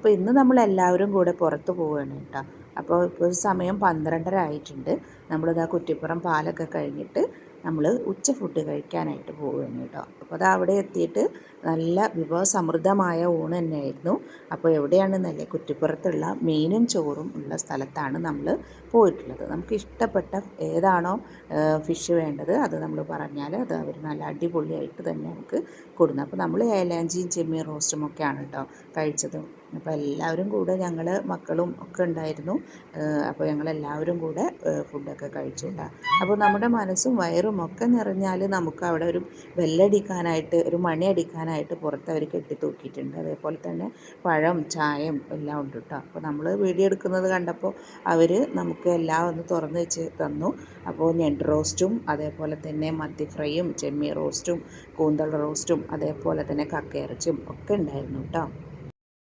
അപ്പോൾ ഇന്ന് നമ്മളെല്ലാവരും കൂടെ പുറത്ത് പോവുകയാണ് കേട്ടോ. അപ്പോൾ ഇപ്പോൾ സമയം 12:30 ആയിട്ടുണ്ട്. നമ്മളിതാ കുറ്റിപ്പുറം പാലൊക്കെ കഴിഞ്ഞിട്ട് നമ്മൾ ഉച്ച ഫുഡ് കഴിക്കാനായിട്ട് പോവുകയാണ് കേട്ടോ. അപ്പോൾ അത് അവിടെ എത്തിയിട്ട് നല്ല വിഭവസമൃദ്ധമായ ഊണ് തന്നെയായിരുന്നു. അപ്പോൾ എവിടെയാണെന്നല്ലേ, കുറ്റിപ്പുറത്തുള്ള മീനും ചോറും ഉള്ള സ്ഥലത്താണ് നമ്മൾ പോയിട്ടുള്ളത്. നമുക്ക് ഇഷ്ടപ്പെട്ട ഏതാണോ ഫിഷ് വേണ്ടത് അത് നമ്മൾ പറഞ്ഞാൽ അത് അവർ നല്ല അടിപൊളിയായിട്ട് തന്നെ നമുക്ക് കൊടുക്കുന്നു. അപ്പോൾ നമ്മൾ ഏലാഞ്ചിയും ചെമ്മീൻ റോസ്റ്റും ഒക്കെയാണ് കേട്ടോ കഴിച്ചത്. അപ്പോൾ എല്ലാവരും കൂടെ ഞങ്ങൾ മക്കളും ഒക്കെ ഉണ്ടായിരുന്നു. അപ്പോൾ ഞങ്ങളെല്ലാവരും കൂടെ ഫുഡൊക്കെ കഴിച്ചു കേട്ടോ. അപ്പോൾ നമ്മുടെ മനസ്സും വയറും ഒക്കെ നിറഞ്ഞാൽ നമുക്ക് അവിടെ ഒരു ബെല്ലടിക്കാനായിട്ട്, ഒരു മണി അടിക്കാനായിട്ട് പുറത്ത് അവർ കെട്ടിത്തൂക്കിയിട്ടുണ്ട്. അതേപോലെ തന്നെ പഴം, ചായയും എല്ലാം ഉണ്ട് കേട്ടോ. അപ്പോൾ നമ്മൾ വീഡിയോ എടുക്കുന്നത് കണ്ടപ്പോൾ അവർ നമുക്ക് എല്ലാം ഒന്ന് തുറന്ന് വെച്ച് തന്നു. അപ്പോൾ ഞണ്ട് റോസ്റ്റും അതേപോലെ തന്നെ മത്തി ഫ്രൈയും ചെമ്മീൻ റോസ്റ്റും കൂന്തൽ റോസ്റ്റും അതേപോലെ തന്നെ കക്കയിറച്ചിയും ഒക്കെ ഉണ്ടായിരുന്നു കേട്ടോ.